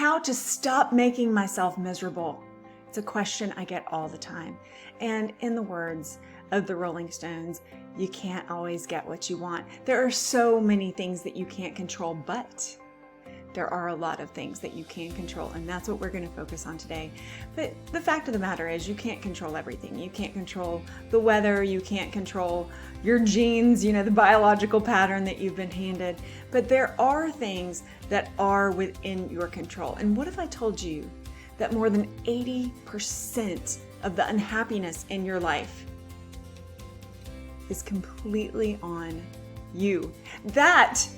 how to stop making myself miserable. It's a question I get all the time. And in the words of the Rolling Stones, you can't always get what you want. There are so many things that you can't control, but there are a lot of things that you can control, and that's what we're going to focus on today. But the fact of the matter is, you can't control everything. You can't control the weather, you can't control your genes, the biological pattern that you've been handed, but there are things that are within your control. And what if I told you that more than 80% of the unhappiness in your life is completely on you? That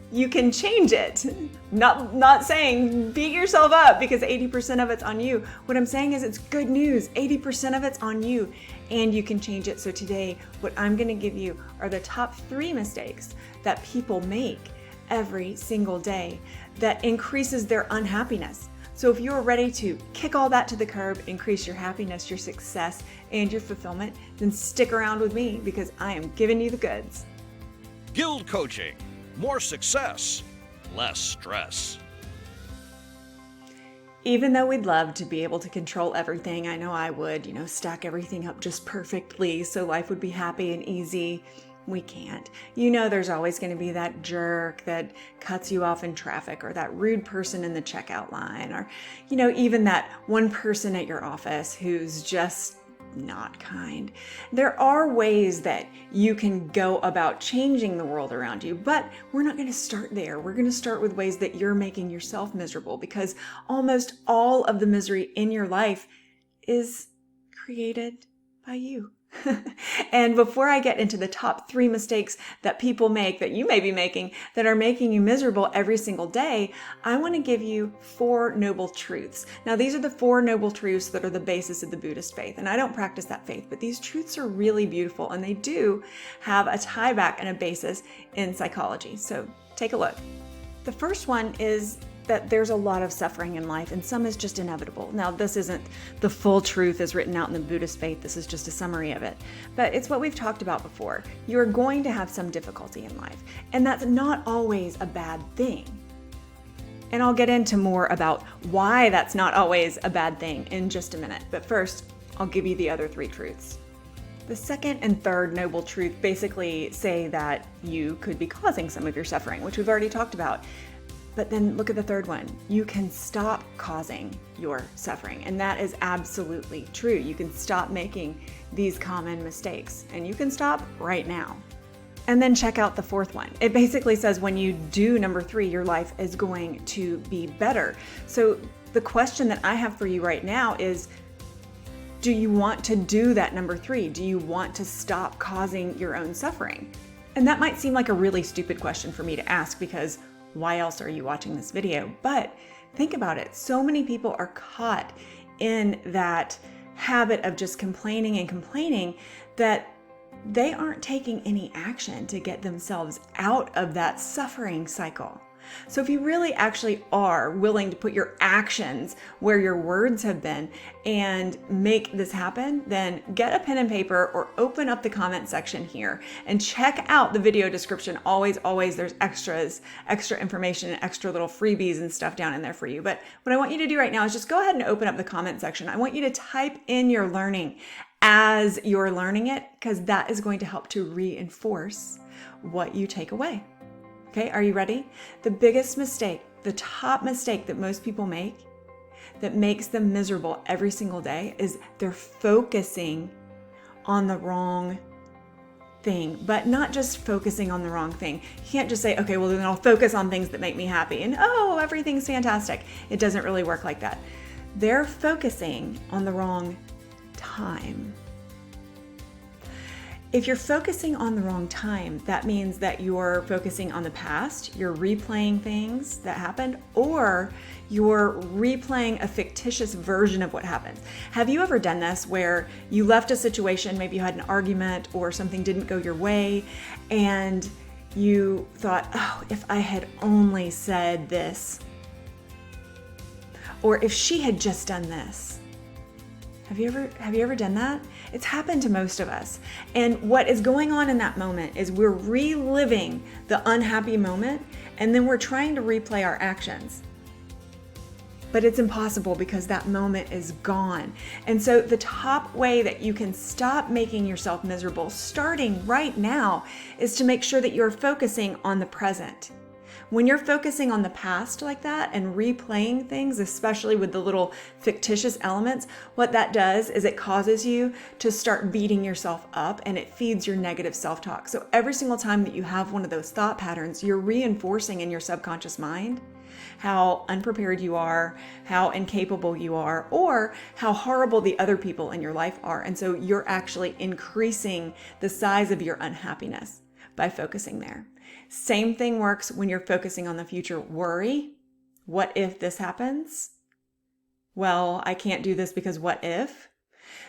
you can change it. Not saying beat yourself up because 80% of it's on you. What I'm saying is it's good news. 80% of it's on you and you can change it. So today, what I'm going to give you are the top 3 mistakes that people make every single day that increases their unhappiness. So if you're ready to kick all that to the curb, increase your happiness, your success, and your fulfillment, then stick around with me because I am giving you the goods. GILD Coaching. More success, less stress. Even though we'd love to be able to control everything, I know I would, stack everything up just perfectly so life would be happy and easy. We can't. There's always going to be that jerk that cuts you off in traffic, or that rude person in the checkout line, or, even that one person at your office who's just not kind. There are ways that you can go about changing the world around you, but we're not going to start there. We're going to start with ways that you're making yourself miserable, because almost all of the misery in your life is created by you. And before I get into the top 3 mistakes that people make, that you may be making, that are making you miserable every single day, I want to give you 4 noble truths. Now, these are the 4 noble truths that are the basis of the Buddhist faith. And I don't practice that faith, but these truths are really beautiful, and they do have a tie back and a basis in psychology. So take a look. The first one is that there's a lot of suffering in life, and some is just inevitable. Now, this isn't the full truth as written out in the Buddhist faith. This is just a summary of it. But it's what we've talked about before. You're going to have some difficulty in life, and that's not always a bad thing. And I'll get into more about why that's not always a bad thing in just a minute. But first, I'll give you the other 3 truths. The second and third noble truth basically say that you could be causing some of your suffering, which we've already talked about. But then look at the third one. You can stop causing your suffering. And that is absolutely true. You can stop making these common mistakes, and you can stop right now. And then check out the 4th one. It basically says when you do number 3, your life is going to be better. So the question that I have for you right now is, do you want to do that number 3? Do you want to stop causing your own suffering? And that might seem like a really stupid question for me to ask, because why else are you watching this video? But think about it. So many people are caught in that habit of just complaining and complaining that they aren't taking any action to get themselves out of that suffering cycle. So if you really actually are willing to put your actions where your words have been and make this happen, then get a pen and paper or open up the comment section here and check out the video description. Always, there's extra information and extra little freebies and stuff down in there for you. But what I want you to do right now is just go ahead and open up the comment section. I want you to type in your learning as you're learning it, because that is going to help to reinforce what you take away. Okay, are you ready? The biggest mistake, the top mistake that most people make that makes them miserable every single day is they're focusing on the wrong thing, but not just focusing on the wrong thing. You can't just say, okay, well then I'll focus on things that make me happy and everything's fantastic. It doesn't really work like that. They're focusing on the wrong time. If you're focusing on the wrong time, that means that you're focusing on the past, you're replaying things that happened, or you're replaying a fictitious version of what happened. Have you ever done this where you left a situation, maybe you had an argument or something didn't go your way, and you thought, if I had only said this, or if she had just done this. Have you ever done that? It's happened to most of us. And what is going on in that moment is we're reliving the unhappy moment, and then we're trying to replay our actions. But it's impossible because that moment is gone. And so the top way that you can stop making yourself miserable, starting right now, is to make sure that you're focusing on the present. When you're focusing on the past like that and replaying things, especially with the little fictitious elements, what that does is it causes you to start beating yourself up, and it feeds your negative self-talk. So every single time that you have one of those thought patterns, you're reinforcing in your subconscious mind how unprepared you are, how incapable you are, or how horrible the other people in your life are. And so you're actually increasing the size of your unhappiness by focusing there. Same thing works when you're focusing on the future. Worry. What if this happens? Well, I can't do this because what if?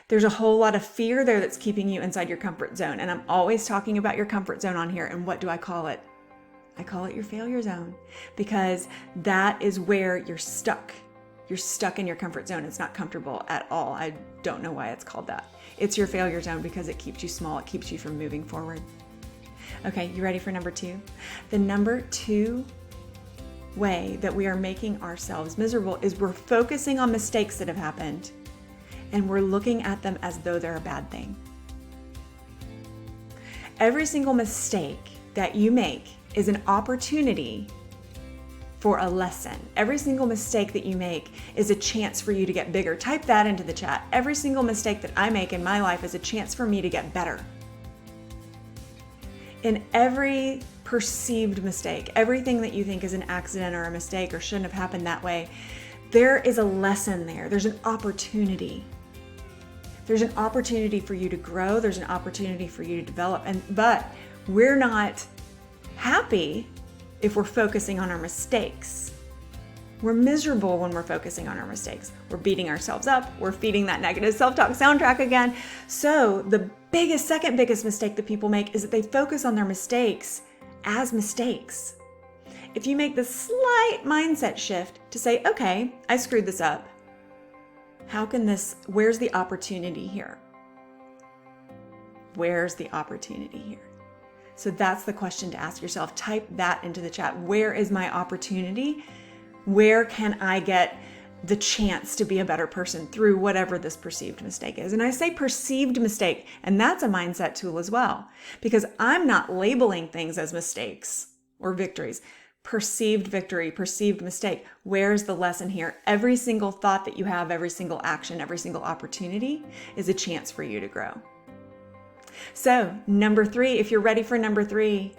There's a whole lot of fear there that's keeping you inside your comfort zone. And I'm always talking about your comfort zone on here. And what do I call it? I call it your failure zone, because that is where you're stuck. You're stuck in your comfort zone. It's not comfortable at all. I don't know why it's called that. It's your failure zone because it keeps you small. It keeps you from moving forward. Okay, you ready for number 2? The number 2 way that we are making ourselves miserable is we're focusing on mistakes that have happened, and we're looking at them as though they're a bad thing. Every single mistake that you make is an opportunity for a lesson. Every single mistake that you make is a chance for you to get bigger. Type that into the chat. Every single mistake that I make in my life is a chance for me to get better. In every perceived mistake, everything that you think is an accident or a mistake or shouldn't have happened that way, there is a lesson there. There's an opportunity. There's an opportunity for you to grow. There's an opportunity for you to develop. But we're not happy if we're focusing on our mistakes. We're miserable when we're focusing on our mistakes. We're beating ourselves up. We're feeding that negative self-talk soundtrack again. So the second biggest mistake that people make is that they focus on their mistakes as mistakes. If you make the slight mindset shift to say, okay, I screwed this up. Where's the opportunity here? Where's the opportunity here? So that's the question to ask yourself. Type that into the chat. Where is my opportunity? Where can I get the chance to be a better person through whatever this perceived mistake is? And I say perceived mistake, and that's a mindset tool as well, because I'm not labeling things as mistakes or victories. Perceived victory, perceived mistake. Where's the lesson here? Every single thought that you have, every single action, every single opportunity is a chance for you to grow. So number 3, if you're ready for number 3,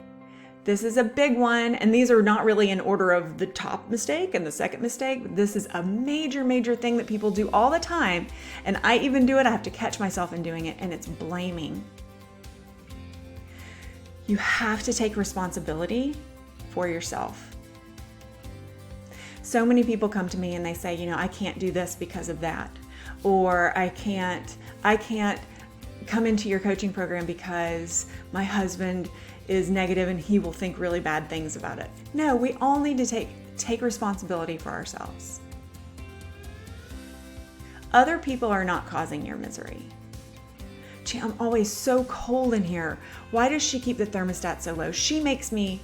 this is a big one. And these are not really in order of the top mistake and the second mistake. But this is a major, major thing that people do all the time. And I even do it. I have to catch myself in doing it. And it's blaming. You have to take responsibility for yourself. So many people come to me and they say, I can't do this because of that. Or I can't come into your coaching program because my husband is negative and he will think really bad things about it. No, we all need to take responsibility for ourselves. Other people are not causing your misery. Gee, I'm always so cold in here. Why does she keep the thermostat so low? She makes me...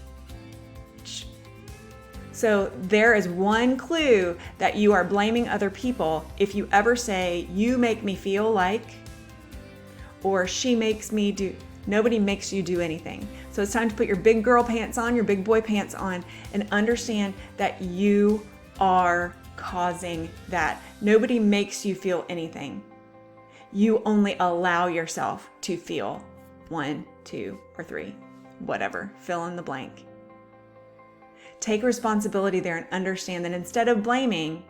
So there is one clue that you are blaming other people if you ever say, you make me feel like, or she makes me do. Nobody makes you do anything. So it's time to put your big girl pants on, your big boy pants on, and understand that you are causing that. Nobody makes you feel anything. You only allow yourself to feel 1, 2, or 3, whatever, fill in the blank. Take responsibility there and understand that instead of blaming,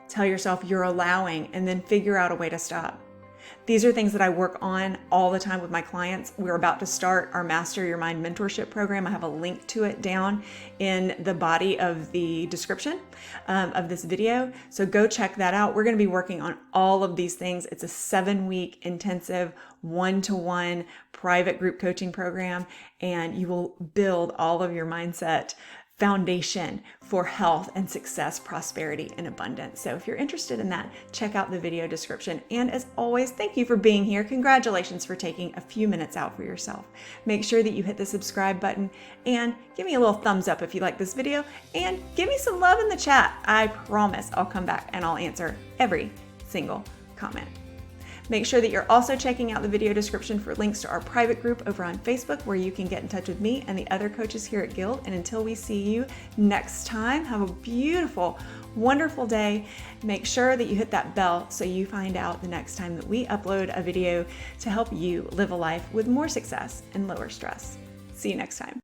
tell yourself you're allowing, and then figure out a way to stop. These are things that I work on all the time with my clients. We're about to start our Master Your Mind mentorship program. I have a link to it down in the body of the description of this video. So go check that out. We're going to be working on all of these things. It's a 7-week intensive one-to-one private group coaching program, and you will build all of your mindset foundation for health and success, prosperity, and abundance. So if you're interested in that, check out the video description. And as always, thank you for being here. Congratulations for taking a few minutes out for yourself. Make sure that you hit the subscribe button and give me a little thumbs up if you like this video, and give me some love in the chat. I promise I'll come back and I'll answer every single comment. Make sure that you're also checking out the video description for links to our private group over on Facebook, where you can get in touch with me and the other coaches here at GILD. And until we see you next time, have a beautiful, wonderful day. Make sure that you hit that bell so you find out the next time that we upload a video to help you live a life with more success and lower stress. See you next time.